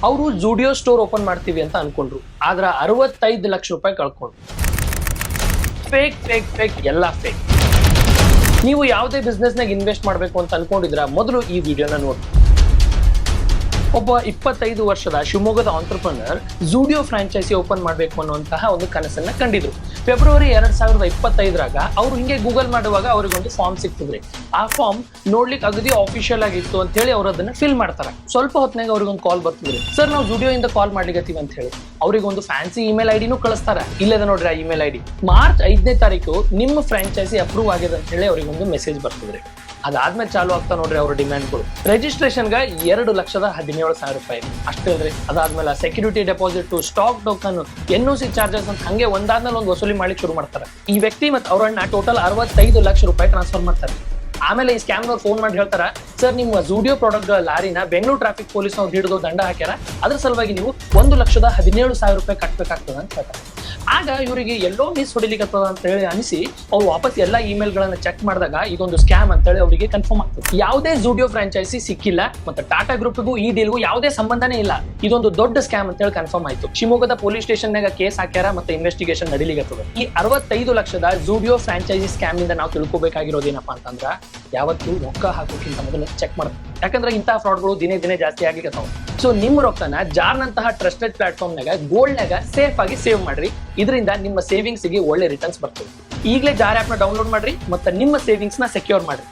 ಅವರು Zudio store open ಮಾಡ್ತೀವಿ ಅಂತ ಅನ್ಕೊಂಡ್ರು. ಆದ್ರ 65 ಲಕ್ಷ ರೂಪಾಯಿ ಕಳ್ಕೊಂಡ್ರು. ಫೇಕ್ ಫೇಕ್ ಫೇಕ್ ಎಲ್ಲ ಫೇಕ್. ನೀವು ಯಾವುದೇ ಬಿಸ್ನೆಸ್ ನಾಗ ಇನ್ವೆಸ್ಟ್ ಮಾಡ್ಬೇಕು ಅಂತ ಅನ್ಕೊಂಡಿದ್ರ ಮೊದಲು ಈ ವಿಡಿಯೋನ ನೋಡಿ. ಒಬ್ಬ 25 ವರ್ಷದ ಶಿವಮೊಗ್ಗದ ಆಂಟ್ರಪ್ರನರ್ ಜೂಡಿಯೋ ಫ್ರಾಂಚೈಸಿ ಓಪನ್ ಮಾಡಬೇಕು ಅನ್ನುವಂತಹ ಒಂದು ಕನಸನ್ನ ಕಂಡಿದ್ರು. ಫೆಬ್ರವರಿ 2025 ಅವ್ರು ಹಿಂಗೆ ಗೂಗಲ್ ಮಾಡುವಾಗ ಅವ್ರಿಗೊಂದು ಫಾರ್ಮ್ ಸಿಗ್ತದ್ರಿ. ಆ ಫಾರ್ಮ್ ನೋಡ್ಲಿಕ್ಕೆ ಅಗದಿ ಆಫಿಷಿಯಲ್ ಆಗಿತ್ತು ಅಂತ ಹೇಳಿ ಅವ್ರು ಅದನ್ನ ಫಿಲ್ ಮಾಡ್ತಾರ. ಸ್ವಲ್ಪ ಹೊತ್ತಿನಾಗ ಅವ್ರಿಗೊಂದು ಕಾಲ್ ಬರ್ತದ್ರಿ, ಸರ್ ನಾವು ಜೂಡಿಯೋ ಇಂದ ಕಾಲ್ ಮಾಡ್ಲಿಕತ್ತೀವಿ ಅಂತ ಹೇಳಿ. ಅವ್ರಿಗೊಂದು ಫ್ಯಾನ್ಸಿ ಇಮೇಲ್ ಐಡಿನೂ ಕಳಿಸ್ತಾರ. ಇಲ್ಲದ ನೋಡ್ರಿ ಆ ಇಮೇಲ್ ಐಡಿ. ಮಾರ್ಚ್ 5ನೇ ತಾರೀಕು ನಿಮ್ಮ ಫ್ರಾಂಚೈಸಿ ಅಪ್ರೂವ್ ಆಗಿದೆ ಅಂತ ಹೇಳಿ ಅವ್ರಿಗೊಂದು ಮೆಸೇಜ್ ಬರ್ತದ್ರಿ. ಅದಾದ್ಮೇಲೆ ಚಾಲು ಆಗ್ತಾ ನೋಡ್ರಿ ಅವ್ರ ಡಿಮ್ಯಾಂಡ್ಗಳು. ರಿಜಿಸ್ಟ್ರೇಷನ್ಗೆ 2,17,000 ರೂಪಾಯಿ ಅಷ್ಟೇ ಅಲ್ರಿ. ಅದಾದ್ಮೇಲೆ security deposit, stock token, NOC charges ಅಂತ ಹಂಗೆ ಒಂದಾದ್ಮೇಲೆ ಒಂದು ವಸೂಲಿ ಮಾಡ್ಲಿಕ್ಕೆ ಶುರು ಮಾಡ್ತಾರೆ. ಈ ವ್ಯಕ್ತಿ ಮತ್ತು ಅವ್ರನ್ನ ಟೋಟಲ್ 65 ಲಕ್ಷ ರೂಪಾಯಿ ಟ್ರಾನ್ಸ್ಫರ್ ಮಾಡ್ತಾರೆ. ಆಮೇಲೆ ಈ ಸ್ಕ್ಯಾಮ್ನವ್ರು ಫೋನ್ ಮಾಡಿ ಹೇಳ್ತಾರ, ಸರ್ ನಿಮ್ಮ ಜೂಡಿಯೋ ಪ್ರಾಡಕ್ಟ್ ಲಾರಿನ ಬೆಂಗಳೂರು ಟ್ರಾಫಿಕ್ ಪೊಲೀಸ್ನವ್ರು ಹಿಡಿದು ದಂಡ ಹಾಕ್ಯಾರ, ಅದ್ರ ಸಲುವಾಗಿ ನೀವು 1,17,000 ರೂಪಾಯಿ ಕಟ್ಬೇಕಾಗ್ತದ ಅಂತ ಹೇಳ್ತಾರೆ. ಆಗ ಇವರಿಗೆ ಎಲ್ಲೋ ಮಿಸ್ ಹೊಡಿಲಿಕ್ಕತ್ತದ ಅಂತ ಹೇಳಿ ಅನಿಸಿ ಅವ್ರು ವಾಪಸ್ ಎಲ್ಲಾ ಇಮೇಲ್ ಗಳನ್ನ ಚೆಕ್ ಮಾಡಿದಾಗ ಇದೊಂದು ಸ್ಕ್ಯಾಮ್ ಅಂತ ಹೇಳಿ ಅವರಿಗೆ ಕನ್ಫರ್ಮ್ ಆಗ್ತದೆ. ಯಾವುದೇ ಜೂಡಿಯೋ ಫ್ರಾಂಚೈಸಿ ಸಿಕ್ಕಿಲ್ಲ, ಮತ್ತೆ ಟಾಟಾ ಗ್ರೂಪ್ಗೂ ಈ ಡೀಲ್ಗೂ ಯಾವುದೇ ಸಂಬಂಧನೇ ಇಲ್ಲ. ಇದೊಂದು ದೊಡ್ಡ ಸ್ಕ್ಯಾಮ್ ಅಂತ ಹೇಳಿ ಕನ್ಫರ್ಮ್ ಆಯ್ತು. ಶಿವಮೊಗ್ಗದ ಪೊಲೀಸ್ ಸ್ಟೇಷನ್ ನಾಗ ಕೇಸ್ ಹಾಕ್ಯಾರ, ಮತ್ತೆ ಇನ್ವೆಸ್ಟಿಗೇಷನ್ ನಡೀಲಿಕ್ಕತ್ತದ. ಈ 65 ಲಕ್ಷದ ಜೂಡಿಯೋ ಫ್ರಾಂಚೈಸಿ ಸ್ಕ್ಯಾಮ್ ನಿಂದ ನಾವು ತಿಳ್ಕೊಬೇಕಾಗಿರೋದೇನಪ್ಪಾ ಅಂತಂದ್ರ, ಯಾವತ್ತು ರೊಕ್ಕ ಹಾಕೋಕ್ಕಿಂತ ಮೊದಲು ಚೆಕ್ ಮಾಡ್ತಾರೆ. ಯಾಕಂದ್ರೆ ಇಂತಹ ಫ್ರಾಡ್ಗಳು ದಿನೇ ದಿನೇ ಜಾಸ್ತಿ ಆಗ್ಲಿಕ್ಕತ್ತಾವ. ಸೊ ನಿಮ್ಮ ರೊಕ್ಕನ ಜಾರ್ನಂತಹ ಟ್ರಸ್ಟೆಡ್ ಪ್ಲಾಟ್ಫಾರ್ಮ್ ನಾಗ ಗೋಲ್ಡ್ ನಾಗ ಸೇಫ್ ಆಗಿ ಸೇವ್ ಮಾಡ್ರಿ. ಇದರಿಂದ ನಿಮ್ಮ ಸೇವಿಂಗ್ಸ್ ಗೆ ಒಳ್ಳೆ ರಿಟರ್ನ್ಸ್ ಬರ್ತದೆ. ಈಗಲೇ ಜಾರ್ ಆಪ್ ನ ಡೌನ್ಲೋಡ್ ಮಾಡ್ರಿ, ಮತ್ತೆ ನಿಮ್ಮ ಸೇವಿಂಗ್ಸ್ ನ ಸೆಕ್ಯೂರ್ ಮಾಡ್ರಿ.